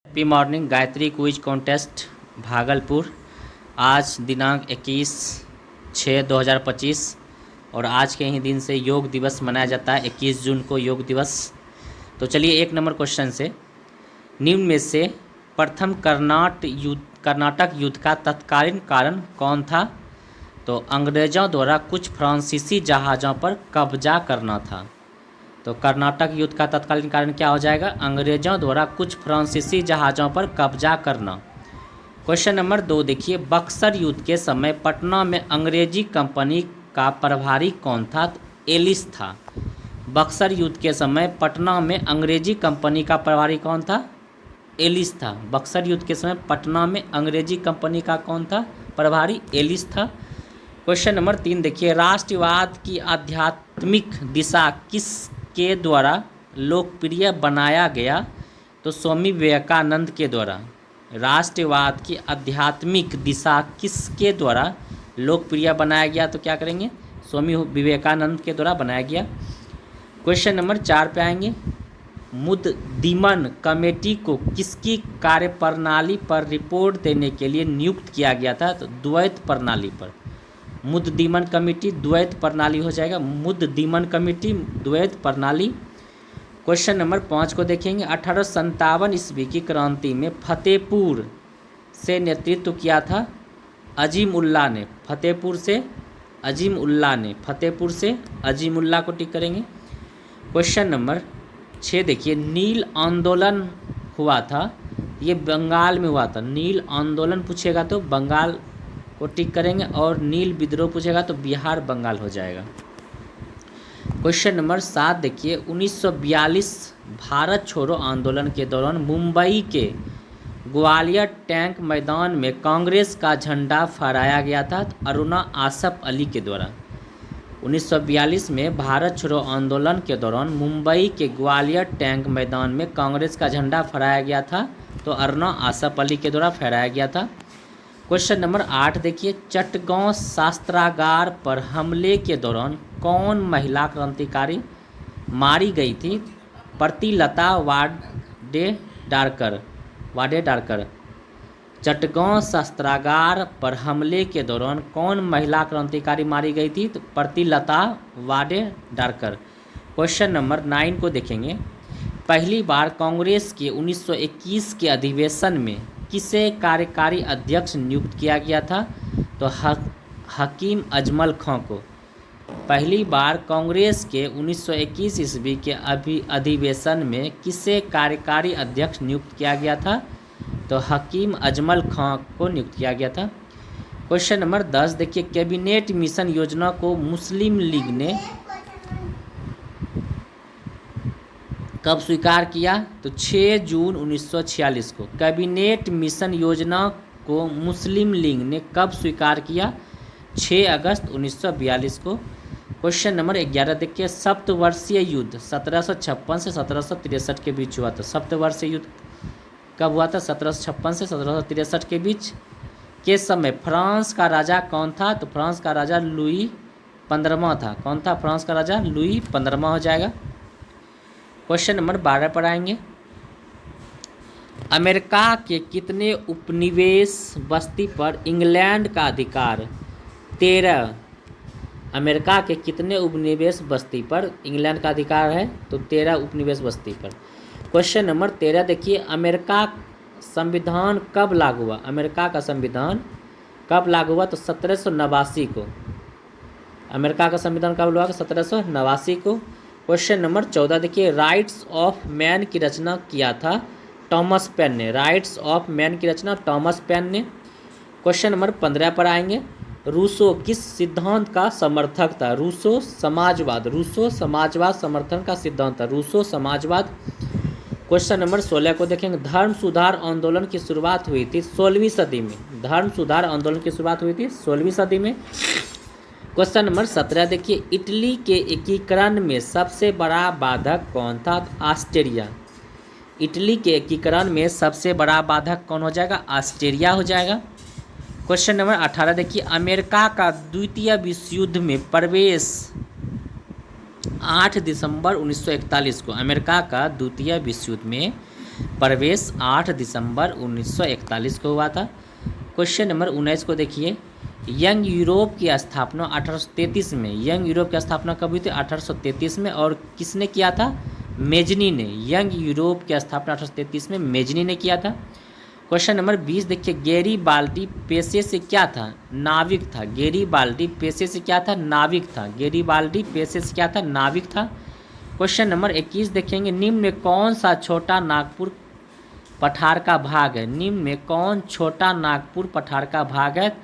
Happy morning Gayatri quiz contest Bhagalpur. आज दिनांक 21/6/2025 और आज के ही दिन से योग दिवस मनाया जाता है। 21 जून को योग दिवस। तो चलिए 1 नंबर क्वेश्चन से, निम्न में से प्रथम कर्नाटक युद्ध का तत्कालीन कारण कौन था? तो अंग्रेज़ों द्वारा कुछ फ्रांसीसी जहाज़ों पर कब्जा करना था। तो कर्नाटक युद्ध का तत्कालीन कारण क्या हो जाएगा? अंग्रेज़ों द्वारा कुछ फ्रांसीसी जहाज़ों पर कब्जा करना। क्वेश्चन नंबर 2 देखिए, बक्सर युद्ध के समय पटना में अंग्रेजी कंपनी का प्रभारी कौन था? तो एलिस था। बक्सर युद्ध के समय पटना में अंग्रेजी कंपनी का प्रभारी कौन था? एलिस था। बक्सर युद्ध के समय पटना में अंग्रेजी कंपनी का कौन था प्रभारी? एलिस था। क्वेश्चन नंबर 3 देखिए, राष्ट्रवाद की आध्यात्मिक दिशा किसके द्वारा लोकप्रिय बनाया गया? तो स्वामी विवेकानंद के द्वारा। राष्ट्रवाद की आध्यात्मिक दिशा किसके द्वारा लोकप्रिय बनाया गया? तो क्या करेंगे? स्वामी विवेकानंद के द्वारा बनाया गया। क्वेश्चन नंबर 4 पे आएंगे, मुद्दिमन कमेटी को किसकी कार्यप्रणाली पर रिपोर्ट देने के लिए नियुक्त किया गया था? तो द्वैत प्रणाली पर। मुद्दिमन कमेटी द्वैत प्रणाली हो जाएगा। मुद्दिमन कमेटी द्वैत प्रणाली। क्वेश्चन नंबर 5 को देखेंगे, 1857 ईस्वी की क्रांति में फतेहपुर से नेतृत्व किया था अजीम उल्लाह ने। फतेहपुर से अजीम उल्लाह को टिक करेंगे। क्वेश्चन नंबर 6 देखिए, नील आंदोलन हुआ था, ये बंगाल में हुआ था। नील आंदोलन पूछेगा तो बंगाल को टिक करेंगे, और नील विद्रोह पूछेगा तो बिहार बंगाल हो जाएगा। क्वेश्चन नंबर 7 देखिए, 1942 भारत छोड़ो आंदोलन के दौरान मुंबई के ग्वालियर टैंक मैदान में कांग्रेस का झंडा फहराया गया था अरुणा आसफ अली के द्वारा। 1942 में भारत छोड़ो आंदोलन के दौरान मुंबई के ग्वालियर टैंक मैदान में कांग्रेस का झंडा फहराया गया था तो अरुणा आसफ अली के द्वारा फहराया गया था। क्वेश्चन नंबर 8 देखिए, चटगांव शस्त्रागार पर हमले के दौरान कौन महिला क्रांतिकारी मारी गई थी? प्रतिलता वाडेडारकर। चटगांव शस्त्रागार पर हमले के दौरान कौन महिला क्रांतिकारी मारी गई थी? तो प्रतिलता वाडेडारकर। क्वेश्चन नंबर 9 को देखेंगे, पहली बार कांग्रेस के 1921 के अधिवेशन में किसे कार्यकारी अध्यक्ष नियुक्त किया गया था? तो हकीम अजमल खां को। पहली बार कांग्रेस के 1921 ईस्वी के अधिवेशन में किसे कार्यकारी अध्यक्ष नियुक्त किया गया था? तो हकीम अजमल खां को नियुक्त किया गया था। क्वेश्चन नंबर 10 देखिए, कैबिनेट मिशन योजना को मुस्लिम लीग ने कब स्वीकार किया? तो 6 जून 1946 को। कैबिनेट मिशन योजना को मुस्लिम लीग ने कब स्वीकार किया? 6 अगस्त 1942 को। क्वेश्चन नंबर 11 देखिए, सप्तवर्षीय युद्ध 1756 से 1763 के बीच हुआ था। सप्तवर्षीय युद्ध कब हुआ था? 1756 से 1763 के बीच के समय फ्रांस का राजा कौन था? तो फ्रांस का राजा लुई 15वां था। कौन था फ्रांस का राजा? लुई 15वां हो जाएगा। क्वेश्चन नंबर 12 पर आएंगे, अमेरिका के कितने उपनिवेश बस्ती पर इंग्लैंड का अधिकार? 13। अमेरिका के कितने उपनिवेश बस्ती पर इंग्लैंड का अधिकार है? तो 13 उपनिवेश बस्ती पर। क्वेश्चन नंबर 13 देखिए, अमेरिका संविधान कब लागू हुआ? अमेरिका का संविधान कब लागू हुआ? तो 1789 को। अमेरिका का संविधान कब लागू हुआ? 1789 को। क्वेश्चन नंबर 14 देखिए, राइट्स ऑफ मैन की रचना किया था टॉमस पेन ने। राइट्स ऑफ मैन की रचना टॉमस पेन ने। क्वेश्चन नंबर 15 पर आएंगे, रूसो किस सिद्धांत का समर्थक था? रूसो समाजवाद समर्थन का सिद्धांत था। रूसो समाजवाद। क्वेश्चन नंबर 16 को देखेंगे, धर्म सुधार आंदोलन की शुरुआत हुई थी 16वीं सदी में। धर्म सुधार आंदोलन की शुरुआत हुई थी 16वीं सदी में। क्वेश्चन नंबर 17 देखिए, इटली के एकीकरण में सबसे बड़ा बाधक कौन था? ऑस्ट्रिया। इटली के एकीकरण में सबसे बड़ा बाधक कौन हो जाएगा? ऑस्ट्रिया हो जाएगा। क्वेश्चन नंबर 18 देखिए, अमेरिका का द्वितीय विश्व युद्ध में प्रवेश 8 दिसंबर 1941 को। अमेरिका का द्वितीय विश्व युद्ध में प्रवेश 8 दिसंबर 1941 को हुआ था। क्वेश्चन नंबर 19 को देखिए, यंग यूरोप की स्थापना 1833 में, यंग यूरोप की स्थापना कब हुई थी? 1833 में। और किसने किया था? मेजनी ने। यंग यूरोप की स्थापना 1833 में मेजनी ने किया था। क्वेश्चन नंबर 20 देखिए, गैरीबाल्डी पेशे से क्या था? नाविक था। गैरीबाल्डी पेशे से क्या था? नाविक था। गैरीबाल्डी पेशे से क्या था? नाविक था। क्वेश्चन नंबर 21 देखेंगे, निम्न में कौन सा छोटा नागपुर पठार का भाग है? निम्न में कौन छोटा नागपुर पठार का भाग है?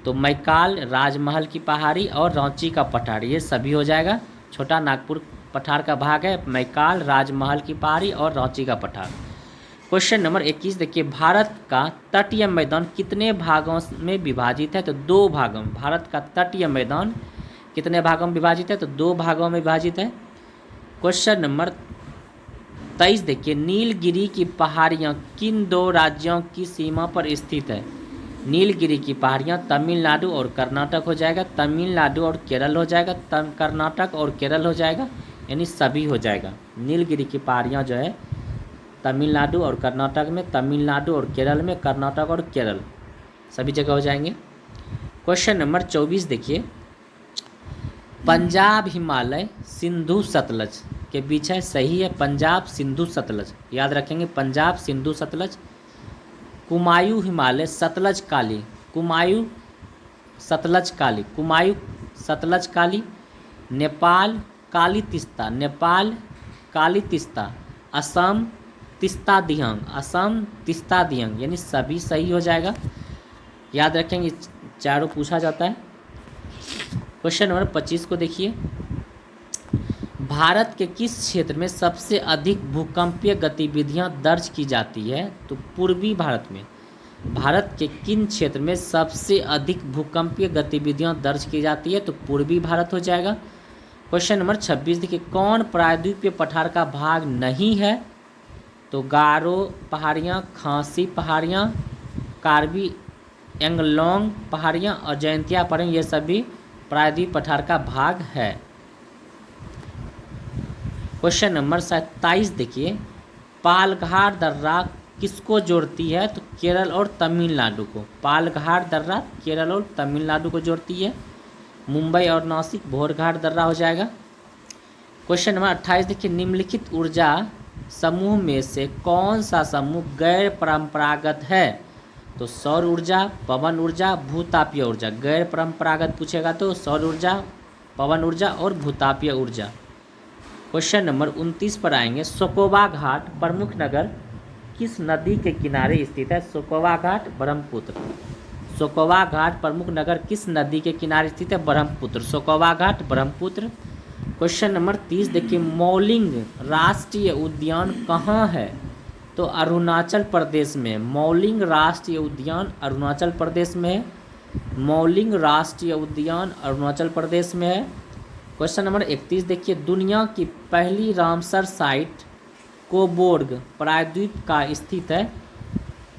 तो मैकाल, राजमहल की पहाड़ी और रांची का पठार, ये सभी हो जाएगा। छोटा नागपुर पठार का भाग है मैकाल, राजमहल की पहाड़ी और रांची का पठार। क्वेश्चन नंबर 21 देखिए, भारत का तटीय मैदान कितने भागों में विभाजित है? तो 2 भागों में। भारत का तटीय मैदान कितने भागों में विभाजित है? तो 2 भागों में विभाजित है। क्वेश्चन नंबर 23 देखिए, नीलगिरी की पहाड़ियाँ किन 2 राज्यों की सीमा पर स्थित है? नीलगिरी की पहाड़ियाँ तमिलनाडु और कर्नाटक हो जाएगा, तमिलनाडु और केरल हो जाएगा, कर्नाटक और केरल हो जाएगा, यानी सभी हो जाएगा। नीलगिरी की पहाड़ियाँ जो है तमिलनाडु और कर्नाटक में, तमिलनाडु और केरल में, कर्नाटक और केरल सभी जगह हो जाएंगे। क्वेश्चन नंबर 24 देखिए, पंजाब हिमालय सिंधु सतलज के बीच है, सही है। पंजाब सिंधु सतलज याद रखेंगे, पंजाब सिंधु सतलज। कुमायूं हिमालय सतलज काली, कुमायूं सतलज काली, कुमायूं सतलज काली। नेपाल काली तिस्ता, नेपाल काली तिस्ता। असम तिस्ता दिहंग, असम तिस्ता दिहंग, यानी सभी सही हो जाएगा। याद रखेंगे, चारों पूछा जाता है। क्वेश्चन नंबर 25 को देखिए, भारत के किस क्षेत्र में सबसे अधिक भूकंपीय गतिविधियां दर्ज की जाती है? तो पूर्वी भारत में। भारत के किन क्षेत्र में सबसे अधिक भूकंपीय गतिविधियां दर्ज की जाती है? तो पूर्वी भारत हो जाएगा। क्वेश्चन नंबर 26 देखिए, कौन प्रायद्वीपीय पठार का भाग नहीं है? तो गारो पहाड़ियाँ, खांसी पहाड़ियाँ, कार्बी एंगलोंग पहाड़ियाँ और जयंतिया पहाड़ियाँ, ये सभी प्रायद्वीप पठार का भाग है। क्वेश्चन नंबर 27 देखिए, पालघाट दर्रा किसको जोड़ती है? तो केरल और तमिलनाडु को। पालघाट दर्रा केरल और तमिलनाडु को जोड़ती है। मुंबई और नासिक भोरघाट दर्रा हो जाएगा। क्वेश्चन नंबर 28 देखिए, निम्नलिखित ऊर्जा समूह में से कौन सा समूह गैर परंपरागत है? तो सौर ऊर्जा, पवन ऊर्जा, भूतापीय ऊर्जा। गैर परंपरागत पूछेगा तो सौर ऊर्जा, पवन ऊर्जा और भूतापीय ऊर्जा। क्वेश्चन नंबर 29 पर आएंगे, सोकोवा घाट प्रमुख नगर किस नदी के किनारे स्थित है? सोकोवा घाट ब्रह्मपुत्र। सोकोवा घाट प्रमुख नगर किस नदी के किनारे स्थित है? ब्रह्मपुत्र। सोकोवा घाट ब्रह्मपुत्र। क्वेश्चन नंबर 30 देखिए, मौलिंग राष्ट्रीय उद्यान कहाँ है? तो अरुणाचल प्रदेश में। मौलिंग राष्ट्रीय उद्यान अरुणाचल प्रदेश में है। मौलिंग राष्ट्रीय उद्यान अरुणाचल प्रदेश में है। क्वेश्चन नंबर 31 देखिए, दुनिया की पहली रामसर साइट कोबोर्ग प्रायद्वीप का स्थित है?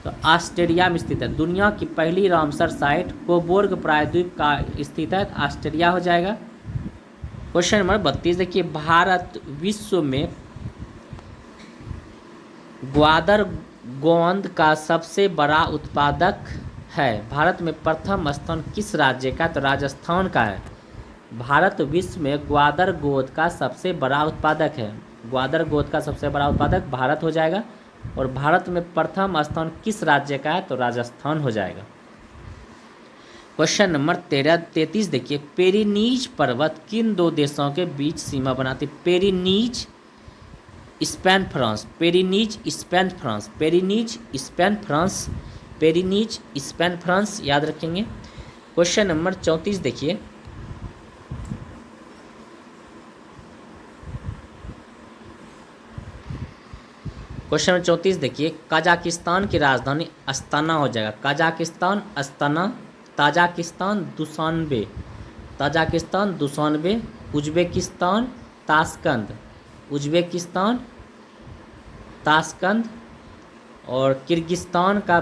तो ऑस्ट्रेलिया में स्थित है। दुनिया की पहली रामसर साइट कोबोर्ग प्रायद्वीप का स्थित है, ऑस्ट्रेलिया हो जाएगा। क्वेश्चन नंबर 32 देखिए, भारत विश्व में ग्वादर गोंद का सबसे बड़ा उत्पादक है। भारत में प्रथम स्थान किस राज्य का? तो राजस्थान का है। भारत विश्व में ग्वादर गोंद का सबसे बड़ा उत्पादक है। ग्वादर गोंद का सबसे बड़ा उत्पादक भारत हो जाएगा। और भारत में प्रथम स्थान किस राज्य का है? तो राजस्थान हो जाएगा। क्वेश्चन नंबर 33 देखिए, पेरिनीज पर्वत किन 2 देशों के बीच सीमा बनाती? Pyrenees Spain France, Pyrenees Spain France, Pyrenees Spain France, Pyrenees Spain France याद रखेंगे। क्वेश्चन नंबर 34 देखिए, क्वेश्चन नंबर 34 देखिए, कजाकिस्तान की राजधानी अस्ताना हो जाएगा। Kazakhstan Astana, Tajikistan Dushanbe, Tajikistan Dushanbe, Uzbekistan Tashkent, Uzbekistan Tashkent, और किर्गिस्तान का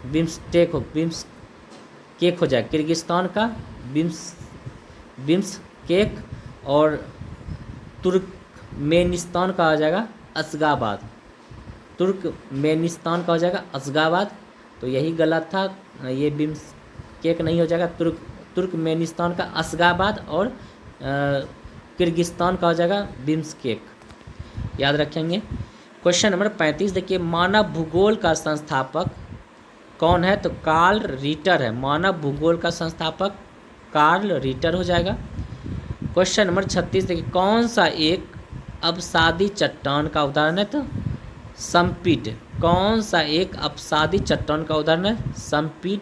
बिम्सटेक हो जाएगा। किर्गिस्तान का बिम्सकेक और तुर्कमेनिस्तान का आ जाएगा अशगाबाद। तुर्कमेनिस्तान का हो जाएगा अशगाबाद, तो यही गलत था, ये बिम्स्टेक नहीं हो जाएगा। तुर्कमेनिस्तान का अशगाबाद और किर्गिस्तान का हो जाएगा बिम्स्टेक, याद रखेंगे। क्वेश्चन नंबर 35 देखिए, मानव भूगोल का संस्थापक कौन है? तो कार्ल रिटर है। मानव भूगोल का संस्थापक कार्ल रिटर हो जाएगा। क्वेश्चन नंबर 36 देखिए, कौन सा एक अपसादी चट्टान का उदाहरण है? तो संपीड। कौन सा एक अपसादी चट्टान का उदाहरण है? संपीड।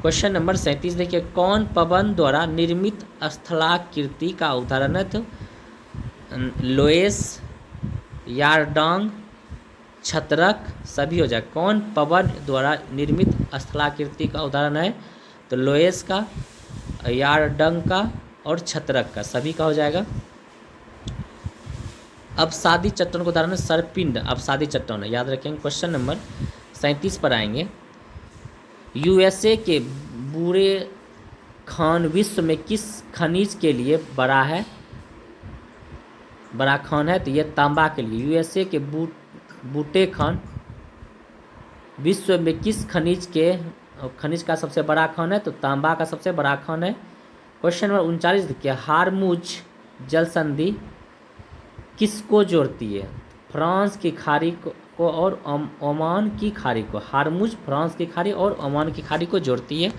क्वेश्चन नंबर 37 देखिए, कौन पवन द्वारा निर्मित स्थलाकृति का उदाहरण है? तो लोएस, यारडांग, छतरक सभी हो जाए। कौन पवन द्वारा निर्मित स्थलाकृति का उदाहरण है? तो लोएस का, यारडंग का और छतरक का, सभी का हो जाएगा। अपसादी चट्टान का उदाहरण है सरपिंड, अपसादी चट्टान है, याद रखेंगे। क्वेश्चन नंबर 37 पर आएंगे, यूएसए के बूरे खान विश्व में किस खनिज के लिए बड़ा है? बड़ा खान है, तो ये तांबा के लिए। यूएसए के बूटे खान विश्व में किस खनिज का सबसे बड़ा खान है? तो तांबा का सबसे बड़ा खान है। क्वेश्चन नंबर 39 देखिए, हारमुज जल संधि किसको जोड़ती है? फ्रांस की खाड़ी को और ओमान की खाड़ी को। हारमुज फ्रांस की खाड़ी और ओमान की खाड़ी को जोड़ती है।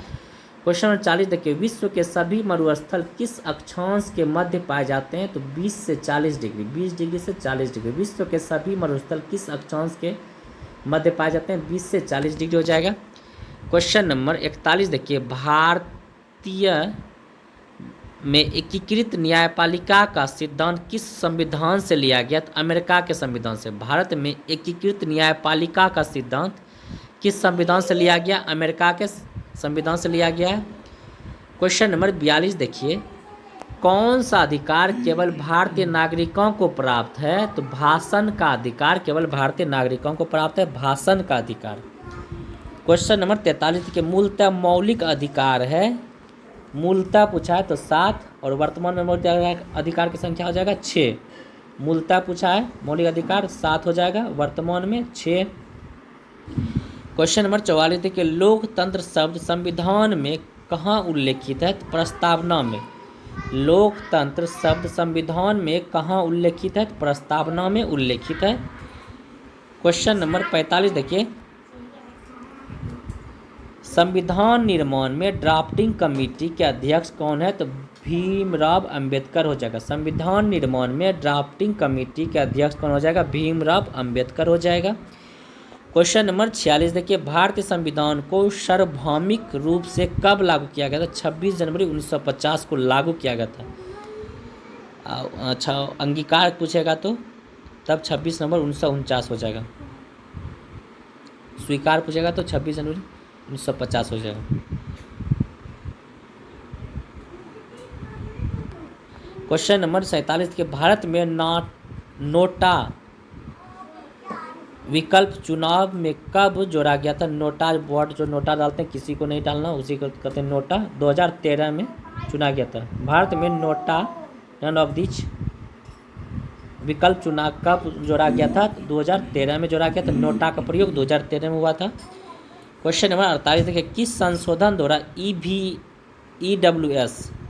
क्वेश्चन नंबर 40 देखिए, विश्व के सभी मरुस्थल किस अक्षांश के मध्य पाए जाते हैं? तो 20 से 40 डिग्री, 20 डिग्री से 40 डिग्री। विश्व के सभी मरुस्थल किस अक्षांश के मध्य पाए जाते हैं? 20 से 40 डिग्री हो जाएगा। क्वेश्चन नंबर 41 देखिए, भारतीय में एकीकृत न्यायपालिका का सिद्धांत किस संविधान से लिया गया? तो अमेरिका के संविधान से। भारत में एकीकृत न्यायपालिका का सिद्धांत किस संविधान से लिया गया? अमेरिका के संविधान से लिया गया है। क्वेश्चन नंबर 42 देखिए, कौन सा अधिकार केवल भारतीय नागरिकों को प्राप्त है? तो भाषण का अधिकार केवल भारतीय नागरिकों को प्राप्त है, भाषण का अधिकार। क्वेश्चन नंबर 43 के मूलतः मौलिक अधिकार है, मूलतः पूछा है तो 7 और वर्तमान में मौलिक अधिकार की संख्या हो जाएगा 6। मूलतः पूछा है मौलिक अधिकार 7 हो जाएगा, वर्तमान में 6। क्वेश्चन नंबर 44 देखिए, लोकतंत्र शब्द संविधान में कहाँ उल्लेखित है? तो प्रस्तावना में। लोकतंत्र शब्द संविधान में कहाँ उल्लेखित है? तो प्रस्तावना में उल्लेखित है। क्वेश्चन नंबर 45 देखिए, संविधान निर्माण में ड्राफ्टिंग कमेटी के अध्यक्ष कौन है? तो भीमराव अंबेडकर हो जाएगा। संविधान निर्माण में ड्राफ्टिंग कमेटी के अध्यक्ष कौन हो जाएगा? भीमराव अंबेडकर हो जाएगा। क्वेश्चन नंबर 46 देखिए, भारतीय संविधान को सार्वभौमिक रूप से कब लागू किया गया था? 26 जनवरी 1950 को लागू किया गया था। अच्छा, अंगीकार पूछेगा तो तब 26 नवंबर 1949 हो जाएगा। स्वीकार पूछेगा तो 26 जनवरी 1950 हो जाएगा। क्वेश्चन नंबर 47 के, भारत में नोटा विकल्प चुनाव में कब जोड़ा गया था? नोटा वोट, जो नोटा डालते हैं किसी को नहीं डालना, उसी को कहते हैं नोटा। 2013 में चुना गया था। भारत में नोटा नन ऑफ दिस विकल्प चुनाव कब जोड़ा गया था? 2013 में जोड़ा गया था। नोटा का प्रयोग 2013 में हुआ था। क्वेश्चन नंबर 48 देखिए, किस संशोधन द्वारा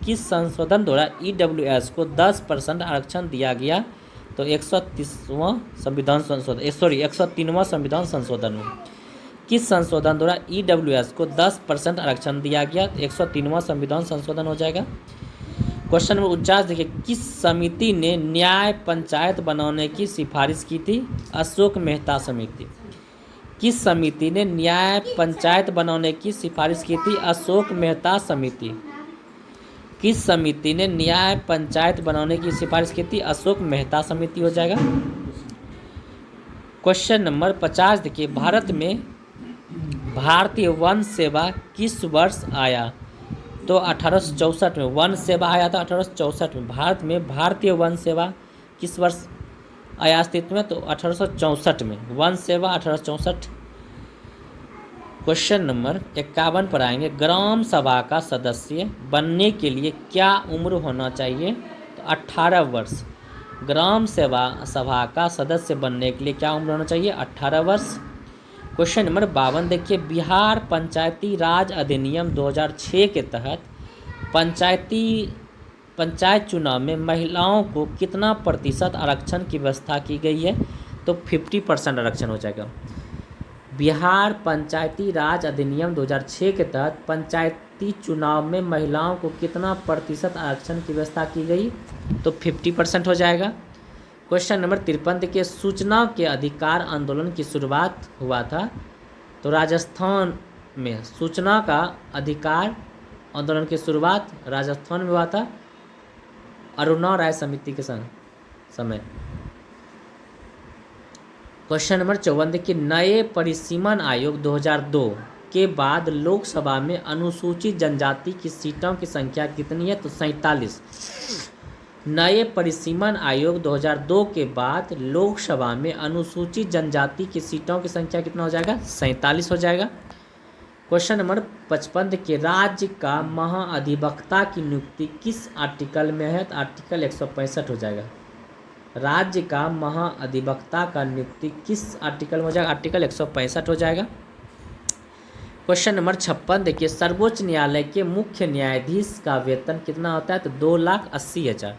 किस संशोधन द्वारा ईडब्ल्यूएस को 10% आरक्षण दिया गया? तो 103वां संविधान संशोधन में। किस संशोधन द्वारा ईडब्ल्यूएस को 10% आरक्षण दिया गया? तो 103वां संविधान संशोधन हो जाएगा। क्वेश्चन नंबर 49 देखिए, किस समिति ने न्याय पंचायत बनाने की सिफारिश की थी? अशोक मेहता समिति। किस समिति ने न्याय पंचायत बनाने की सिफारिश की थी? अशोक मेहता समिति। किस समिति ने न्याय पंचायत बनाने की सिफारिश की थी? अशोक मेहता समिति हो जाएगा। क्वेश्चन नंबर 50 देखिए, भारत में भारतीय वन सेवा किस वर्ष आया? तो 1864 में वन सेवा आया था। 1864 में भारत में भारतीय वन सेवा किस वर्ष आया अस्तित्व में? तो 1864 में वन सेवा 1864। क्वेश्चन नंबर 51 पर आएंगे, ग्राम सभा का सदस्य बनने के लिए क्या उम्र होना चाहिए? तो 18 वर्ष। ग्राम सेवा सभा का सदस्य बनने के लिए क्या उम्र होना चाहिए? 18 वर्ष। क्वेश्चन नंबर 52 देखिए, बिहार पंचायती राज अधिनियम 2006 के तहत पंचायत चुनाव में महिलाओं को कितना प्रतिशत आरक्षण की व्यवस्था की गई है? तो 50% आरक्षण हो जाएगा। बिहार पंचायती राज अधिनियम 2006 के तहत पंचायती चुनाव में महिलाओं को कितना प्रतिशत आरक्षण की व्यवस्था की गई? तो 50% हो जाएगा। क्वेश्चन नंबर 53 देखिए, सूचना के अधिकार आंदोलन की शुरुआत हुआ था तो राजस्थान में सूचना का अधिकार आंदोलन की शुरुआत राजस्थान में हुआ था अरुणा राय समिति के समय। क्वेश्चन नंबर 54 देखिए, नए परिसीमन आयोग 2002 के बाद लोकसभा में अनुसूचित जनजाति की सीटों की संख्या कितनी है? तो 47। नए परिसीमन आयोग 2002 के बाद लोकसभा में अनुसूचित जनजाति की सीटों की संख्या कितना हो जाएगा? 47 हो जाएगा। क्वेश्चन नंबर 55 देखिए, राज्य का महाअधिवक्ता की नियुक्ति किस आर्टिकल में है? तो आर्टिकल 165 हो जाएगा। राज्य का महाअधिवक्ता का नियुक्ति किस आर्टिकल में हो जाएगा? आर्टिकल 165 हो जाएगा। क्वेश्चन नंबर 56 देखिए, सर्वोच्च न्यायालय के मुख्य न्यायाधीश का वेतन कितना होता है? तो 2,80,000।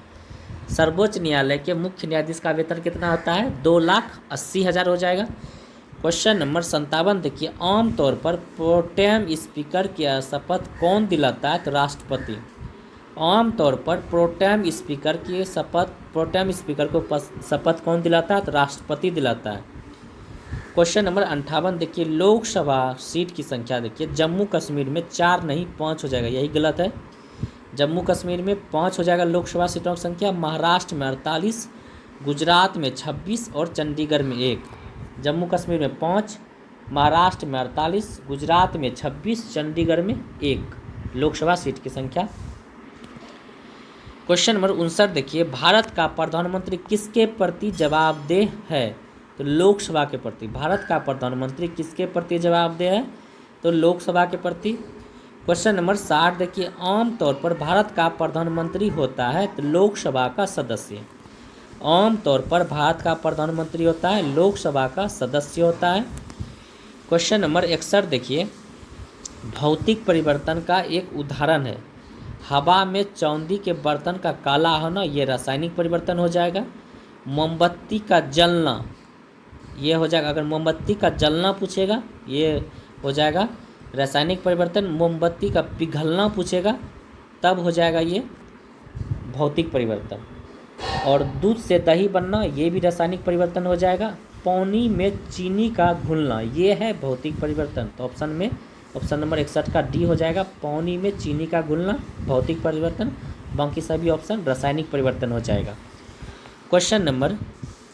सर्वोच्च न्यायालय के मुख्य न्यायाधीश का वेतन कितना होता है? 2,80,000 हो जाएगा। क्वेश्चन नंबर 57 देखिए, आमतौर पर प्रोटेम स्पीकर की शपथ कौन दिलाता है? तो राष्ट्रपति। आमतौर पर प्रोटेम स्पीकर को शपथ कौन दिलाता है? तो राष्ट्रपति दिलाता है। क्वेश्चन नंबर 58 देखिए, लोकसभा सीट की संख्या देखिए, जम्मू कश्मीर में 4 नहीं 5 हो जाएगा, यही गलत है। जम्मू कश्मीर में 5 हो जाएगा लोकसभा सीटों की संख्या, महाराष्ट्र में 48, गुजरात में 26 और चंडीगढ़ में 1। जम्मू कश्मीर में 5, महाराष्ट्र में 48, गुजरात में 26, चंडीगढ़ में 1 लोकसभा सीट की संख्या। क्वेश्चन नंबर 59 देखिए, भारत का प्रधानमंत्री किसके प्रति जवाबदेह है? तो लोकसभा के प्रति। भारत का प्रधानमंत्री किसके प्रति जवाबदेह है? तो लोकसभा के प्रति। क्वेश्चन नंबर 60 देखिए, आमतौर पर भारत का प्रधानमंत्री होता है तो लोकसभा का सदस्य। आमतौर पर भारत का प्रधानमंत्री होता है, लोकसभा का सदस्य होता है। क्वेश्चन नंबर 61 देखिए, भौतिक परिवर्तन का एक उदाहरण है हवा में चांदी के बर्तन का काला होना, ये रासायनिक परिवर्तन हो जाएगा। मोमबत्ती का जलना, ये हो जाएगा। अगर मोमबत्ती का जलना पूछेगा ये हो जाएगा रासायनिक परिवर्तन। मोमबत्ती का पिघलना पूछेगा तब हो जाएगा ये भौतिक परिवर्तन। और दूध से दही बनना, ये भी रासायनिक परिवर्तन हो जाएगा। पानी में चीनी का घुलना, ये है भौतिक परिवर्तन। तो ऑप्शन नंबर 61 का डी हो जाएगा, पानी में चीनी का घुलना भौतिक परिवर्तन। बाकी सभी ऑप्शन रासायनिक परिवर्तन हो जाएगा। क्वेश्चन नंबर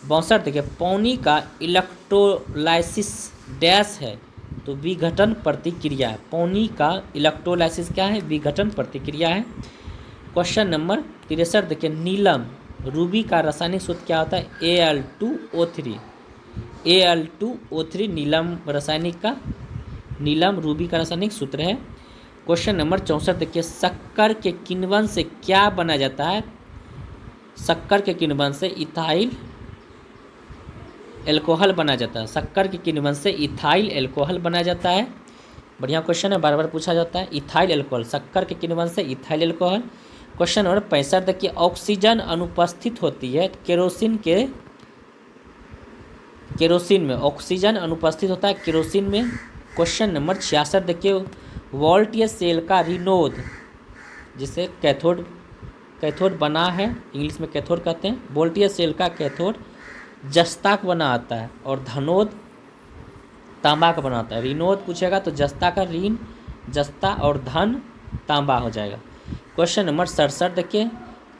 62 देखिए, पानी का इलेक्ट्रोलाइसिस डैश है? तो विघटन प्रतिक्रिया है। पानी का इलेक्ट्रोलाइसिस क्या है? विघटन प्रतिक्रिया है। क्वेश्चन नंबर 63 देखिए, नीलम रूबी का रासायनिक सूत्र क्या होता है? Al2O3। Al2O3 नीलम रूबी का रासायनिक सूत्र है। क्वेश्चन नंबर 64 देखिए, शक्कर के किण्वन से क्या बनाया जाता है? शक्कर के किण्वन से इथाइल एल्कोहल बनाया जाता है। शक्कर के किण्वन से इथाइल एल्कोहल बनाया जाता है। बढ़िया क्वेश्चन है, बार बार पूछा जाता है। इथाइल एल्कोहल, शक्कर के किण्वन से इथाइल एल्कोहल। क्वेश्चन नंबर 65 देखिए, ऑक्सीजन अनुपस्थित होती है केरोसिन में ऑक्सीजन अनुपस्थित होता है केरोसिन में। क्वेश्चन नंबर 66 देखिए, वोल्टेज सेल का रिनोद, जिसे कैथोड बना है, इंग्लिश में कैथोड कहते हैं। वोल्टेज सेल का कैथोड जस्ता का बना आता है और धनोद तांबा का बना आता है। रिनोद पूछेगा तो जस्ता का ऋण जस्ता और धन तांबा हो जाएगा। क्वेश्चन नंबर 67 देखिए,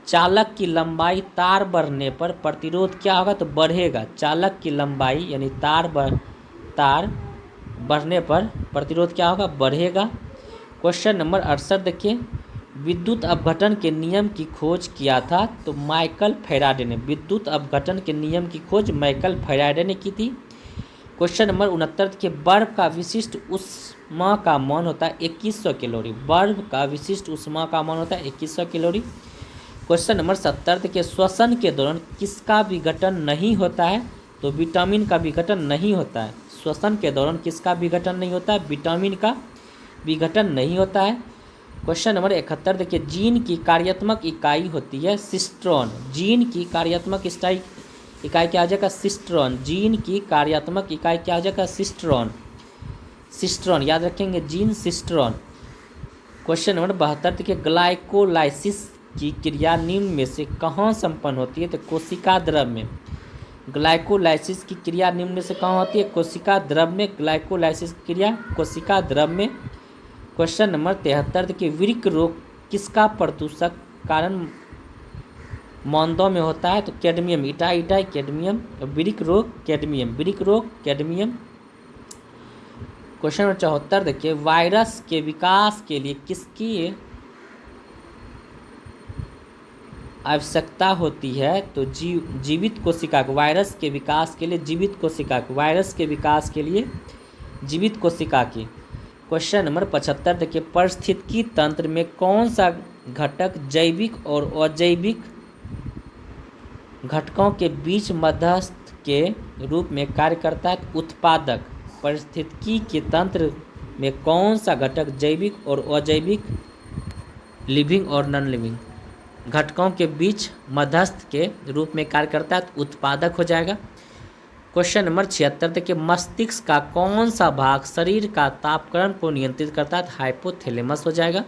चालक की लंबाई तार बढ़ने पर प्रतिरोध क्या होगा? तो बढ़ेगा। चालक की लंबाई यानी तार बढ़ने पर प्रतिरोध क्या होगा? बढ़ेगा। क्वेश्चन नंबर 68 देखिए, विद्युत अपघटन के नियम की खोज किया था? तो माइकल फैराडे ने। विद्युत अपघटन के नियम की खोज माइकल फैराडे ने की थी। क्वेश्चन नंबर 69 के बर्फ का विशिष्ट ऊष्मा का मान होता है 2100 कैलोरी। बर्फ का विशिष्ट ऊष्मा का मान होता है 2100 कैलोरी। क्वेश्चन नंबर 70 देखिए, श्वसन के दौरान किसका विघटन नहीं होता है? तो विटामिन का विघटन नहीं होता है। श्वसन के दौरान किसका विघटन नहीं होता है? विटामिन का विघटन नहीं होता है। क्वेश्चन नंबर 71 देखिए, जीन की कार्यात्मक इकाई होती है सिस्ट्रॉन। जीन की कार्यात्मक इकाई क्या हो जाएगा? सिस्ट्रॉन। जीन की कार्यात्मक इकाई क्या हो जाएगा? सिस्ट्रॉन। सिस्ट्रॉन याद रखेंगे, जीन सिस्ट्रॉन। क्वेश्चन नंबर 72 देखिए, ग्लाइकोलाइसिस की क्रिया निम्न में से कहाँ संपन्न होती है? तो कोशिका द्रव में। ग्लाइकोलाइसिस की क्रिया निम्न में से कहाँ होती है? कोशिका द्रव में। ग्लाइकोलाइसिस की क्रिया कोशिका द्रव में। क्वेश्चन नंबर 73 देखिए, वृक्क रोग किसका प्रदूषक कारण मौनों में होता है? तो कैडमियम, इटाई कैडमियम। वृक्क रोग कैडमियम, वृक्क रोग कैडमियम। क्वेश्चन नंबर 74 देखिए, वायरस के विकास के लिए किसकी आवश्यकता होती है? तो जीवित कोशिका को। वायरस के विकास के लिए जीवित कोशिका को। वायरस के विकास के लिए जीवित कोशिका की। क्वेश्चन नंबर 75 देखिए, पारिस्थितिकी तंत्र में कौन सा घटक जैविक और अजैविक घटकों के बीच मध्यस्थ के रूप में कार्य करता है? उत्पादक। पारिस्थितिकी के तंत्र में कौन सा घटक जैविक और अजैविक, लिविंग और नॉन लिविंग घटकों के बीच मध्यस्थ के रूप में कार्य करता है? तो उत्पादक हो जाएगा। क्वेश्चन नंबर 76 देखिए, मस्तिष्क का कौन सा भाग शरीर का तापक्रम को नियंत्रित करता है? हाइपोथैलेमस हो जाएगा।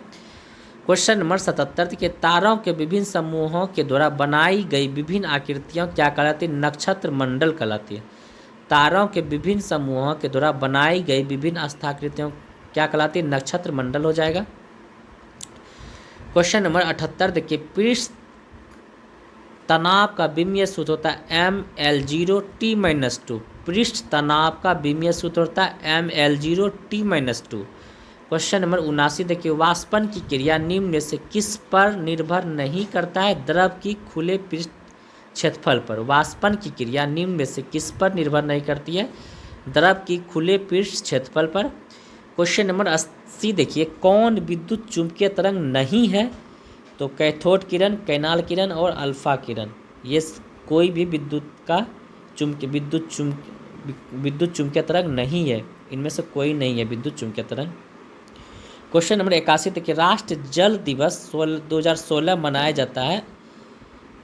क्वेश्चन नंबर 77 देखिए, तारों के विभिन्न समूहों के द्वारा बनाई गई विभिन्न आकृतियां क्या कहलाती है? नक्षत्र मंडल कहलाती है। तारों के विभिन्न समूहों के द्वारा बनाई गई विभिन्न आस्थाकृतियों क्या कहलाती है? नक्षत्र मंडल हो जाएगा। क्वेश्चन नंबर 78 देखिए, पृष्ठ तनाव का विमीय सूत्र होता है ML0T-2। पृष्ठ तनाव का विमीय सूत्र होता है ML0T-2। क्वेश्चन नंबर 79 देखिए, वाष्पन की क्रिया निम्न में से किस पर निर्भर नहीं करता है? द्रव की खुले पृष्ठ क्षेत्रफल पर। वाष्पन की क्रिया निम्न में से किस पर निर्भर नहीं करती है? द्रव की खुले पृष्ठ क्षेत्रफल पर। क्वेश्चन नंबर 80 देखिए, कौन विद्युत चुंबकीय तरंग नहीं है? तो कैथोड किरण, कैनाल किरण और अल्फा किरण। ये कोई भी विद्युत चुंबकीय तरंग नहीं है। इनमें से कोई नहीं है विद्युत चुंबकीय तरंग। क्वेश्चन नंबर 81 देखिए, राष्ट्रीय जल दिवस 2016 मनाया जाता है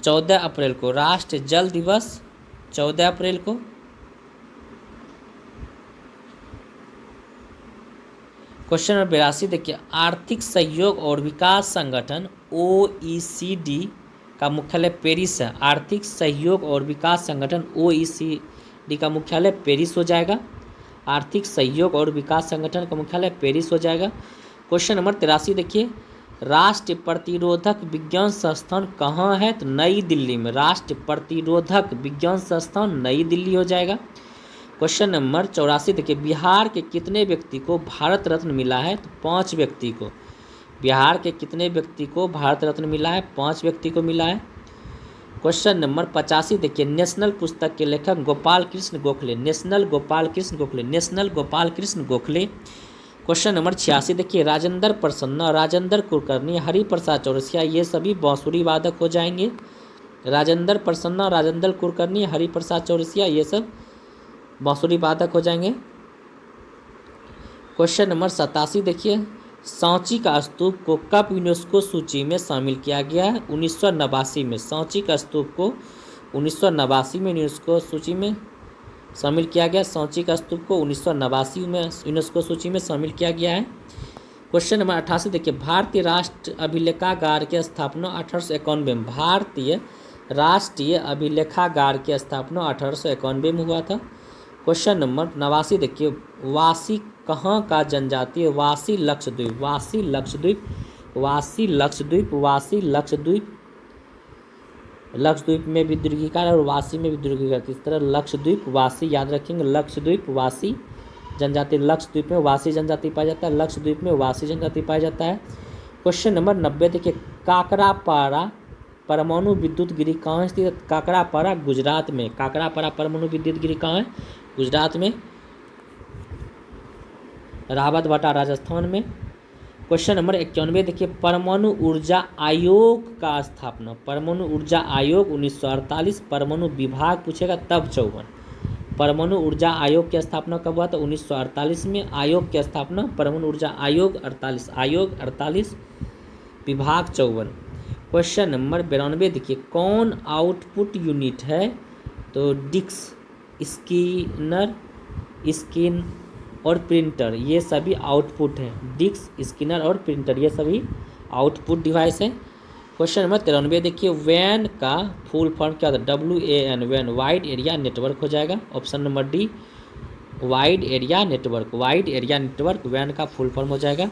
14 अप्रैल को। राष्ट्रीय जल दिवस 14 अप्रैल को। क्वेश्चन नंबर 82 देखिए, आर्थिक सहयोग और विकास संगठन OECD का मुख्यालय पेरिस है। आर्थिक सहयोग और विकास संगठन OECD का मुख्यालय पेरिस हो जाएगा। आर्थिक सहयोग और विकास संगठन का मुख्यालय पेरिस हो जाएगा। क्वेश्चन नंबर 83 देखिए, राष्ट्रीय प्रतिरोधक विज्ञान संस्थान कहाँ है? तो नई दिल्ली में। राष्ट्रीय प्रतिरोधक विज्ञान संस्थान नई दिल्ली हो जाएगा। क्वेश्चन नंबर 84 देखिए, बिहार के कितने व्यक्ति को भारत रत्न मिला है? तो 5 व्यक्ति को। बिहार के कितने व्यक्ति को भारत रत्न मिला है? 5 व्यक्ति को मिला है। क्वेश्चन नंबर 85 देखिए, नेशनल पुस्तक के लेखक Gopal Krishna Gokhale. National Gopal Krishna Gokhale. National Gopal Krishna Gokhale. Question number 86 देखिए, राजेंद्र प्रसन्ना, राजेंद्र कुलकर्णी, हरिप्रसाद चौरसिया ये सभी बांसुरी वादक हो जाएंगे। राजेंद्र प्रसन्ना, राजेंद्र कुलकर्णी, हरिप्रसाद चौरसिया ये सब बांसुरी वादक हो जाएंगे। क्वेश्चन नंबर 87 देखिए, सांची का स्तूप को कब यूनेस्को सूची में शामिल किया गया है? 1989 में। सांची का स्तूप को 1989 में यूनेस्को सूची में शामिल किया गया। सांची का स्तूप को 1989 में यूनेस्को सूची में शामिल किया गया है। क्वेश्चन नंबर 88 देखिए, भारतीय राष्ट्र अभिलेखागार की स्थापना 1891 में। भारतीय राष्ट्रीय अभिलेखागार की स्थापना 1891 में हुआ था। क्वेश्चन नंबर 89 देखिए, वासी कहाँ का जनजाति है? वासी लक्षद्वीप। वासी लक्षद्वीप। वासी लक्षद्वीप। वासी लक्षद्वीप। लक्षद्वीप में भी दीर्घिकार और वासी में भी दीर्घिकार। इस तरह लक्षद्वीप वासी याद रखेंगे। लक्षद्वीप वासी जनजाति। लक्षद्वीप में वासी जनजाति पाया जाता है। लक्षद्वीप में वासी जनजाति पाया जाता है। क्वेश्चन नंबर 90 देखिए, काकरापारा परमाणु विद्युत गिरी कहाँ स्थित है? काकरापारा गुजरात में। काकरापारा परमाणु विद्युत गिरी कहाँ है? गुजरात में। रावतभाटा राजस्थान में। क्वेश्चन नंबर 91 देखिए, परमाणु ऊर्जा आयोग का स्थापना, परमाणु ऊर्जा आयोग 1948, परमाणु विभाग पूछेगा तब 54। परमाणु ऊर्जा आयोग की स्थापना कब हुआ था? 1948 में। आयोग की स्थापना परमाणु ऊर्जा आयोग 48, आयोग 48, विभाग 54। क्वेश्चन नंबर 92 देखिए, कौन आउटपुट यूनिट है? तो डिस्क, स्कैनर, स्किन और प्रिंटर, ये सभी आउटपुट हैं। डिस्क, स्कैनर और प्रिंटर ये सभी आउटपुट डिवाइस है। क्वेश्चन नंबर 93 देखिए, वैन का फुल फॉर्म क्या होता है? WAN, वैन वाइड एरिया नेटवर्क हो जाएगा। Option number D, wide area network, wide area network वैन का फुल फॉर्म हो जाएगा।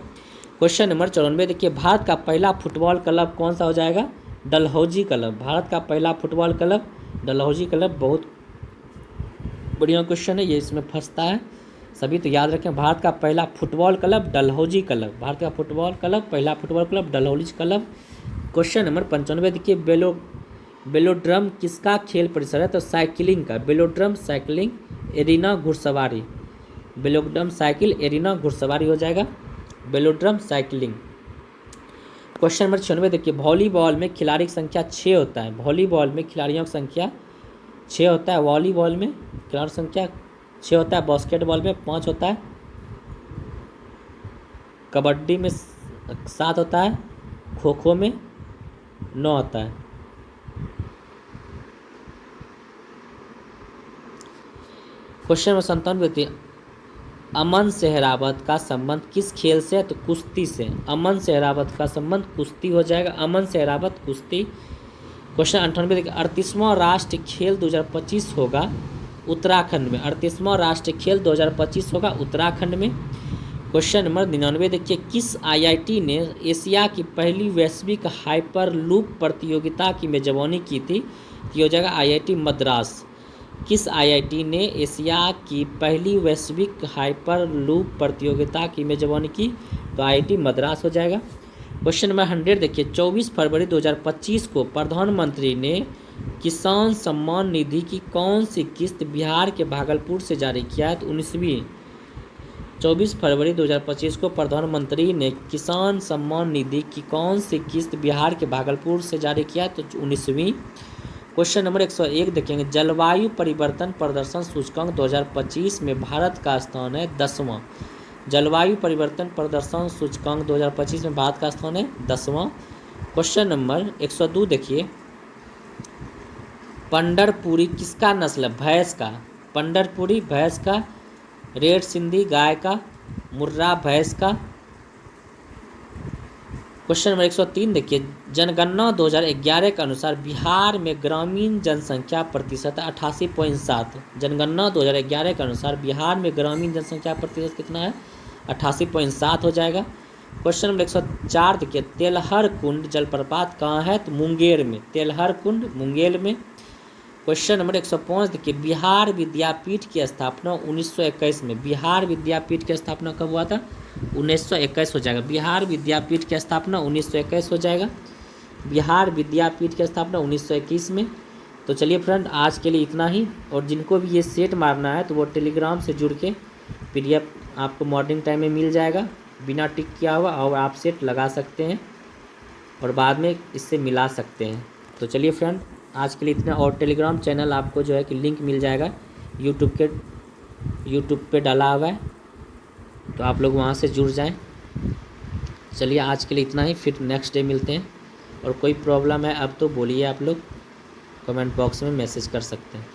क्वेश्चन नंबर 94 देखिए, भारत का पहला फुटबॉल क्लब कौन सा हो जाएगा? डलहौजी क्लब। भारत का पहला फुटबॉल क्लब डलहौजी क्लब। बहुत बढ़िया क्वेश्चन है ये, इसमें फंसता है सभी, तो याद रखें। भारत का पहला football club Dalhousie club, Bharat का फुटबॉल क्लब, पहला football club Dalhousie club. Question number 95 देखिए, बेलोड्रम किसका खेल परिसर है? तो साइकिलिंग का। बेलोड्रम साइकिलिंग एरिना घुड़सवारी, बेलोड्रम साइकिल एरिना घुड़सवारी हो जाएगा, बेलोड्रम साइकिलिंग। क्वेश्चन नंबर 96 देखिए, वॉलीबॉल में खिलाड़ी की संख्या 6 होता है। वॉलीबॉल में खिलाड़ियों की संख्या 6 होता है। वॉलीबॉल में खिलाड़ी संख्या 6 होता है। बास्केटबॉल में 5 होता है। कबड्डी में 7 होता है। खो खो में 9 होता है। क्वेश्चन नंबर 97 देखिए, अमन सेहरावत का संबंध किस खेल से है? तो कुश्ती से। अमन सेहरावत का संबंध कुश्ती हो जाएगा। अमन सेहरावत कुश्ती। क्वेश्चन 98 देखिए, 38वां राष्ट्रीय खेल 2025 होगा उत्तराखंड में। 38वां राष्ट्रीय खेल 2025 होगा उत्तराखंड में। क्वेश्चन नंबर 99 देखिए, किस IIT ने एशिया की पहली वैश्विक हाइपर लूप प्रतियोगिता की मेजबानी की थी? ये हो जाएगा IIT मद्रास। किस IIT ने एशिया की पहली वैश्विक हाइपर लूप प्रतियोगिता की मेजबानी की? तो IIT मद्रास हो जाएगा। क्वेश्चन नंबर 100 देखिए, 24 फरवरी 2025 को प्रधानमंत्री ने किसान सम्मान निधि की कौन सी किस्त बिहार के भागलपुर से जारी किया है? तो 19वीं। 24 फरवरी 2025 को प्रधानमंत्री ने किसान सम्मान निधि की कौन सी किस्त बिहार के भागलपुर से जारी किया है? तो 19वीं। क्वेश्चन नंबर 101 देखेंगे, जलवायु परिवर्तन प्रदर्शन सूचकांक 2025 में भारत का स्थान है 10वां। जलवायु परिवर्तन प्रदर्शन सूचकांक 2025 में भारत का स्थान है 10वां। क्वेश्चन नंबर 102 देखिए, पंडरपुरी किसका नस्ल है? भैंस का। पंडरपुरी भैंस का। रेड सिंधी गाय का। मुर्रा भैंस का। क्वेश्चन नंबर 103 देखिए, जनगणना 2011 के अनुसार बिहार में ग्रामीण जनसंख्या प्रतिशत 88.7। जनगणना 2011 के अनुसार बिहार में ग्रामीण जनसंख्या प्रतिशत कितना है? 88.7 हो जाएगा। क्वेश्चन नंबर 104 देखिए, तेलहर कुंड जलप्रपात कहाँ है? तो मुंगेर में। तेलहर कुंड मुंगेर में। क्वेश्चन नंबर 105 देखिए, बिहार विद्यापीठ की स्थापना 1921 में। बिहार विद्यापीठ की स्थापना कब हुआ था? 1921 हो जाएगा। बिहार विद्यापीठ की स्थापना 1921 हो जाएगा। बिहार विद्यापीठ की स्थापना 1921 में। तो चलिए फ्रेंड, आज के लिए इतना ही। और जिनको भी ये सेट मारना है तो वो टेलीग्राम से जुड़ के PDF आपको मॉर्निंग टाइम में मिल जाएगा, बिना टिक किया हुआ, और आप सेट लगा सकते हैं और बाद में इससे मिला सकते हैं। तो चलिए फ्रेंड, आज के लिए इतना। और टेलीग्राम चैनल आपको जो है कि लिंक मिल जाएगा यूट्यूब पे डाला हुआ है, तो आप लोग वहाँ से जुड़ जाएं। चलिए आज के लिए इतना ही, फिर नेक्स्ट डे मिलते हैं। और कोई प्रॉब्लम है अब तो बोलिए, आप लोग कमेंट बॉक्स में मैसेज कर सकते हैं।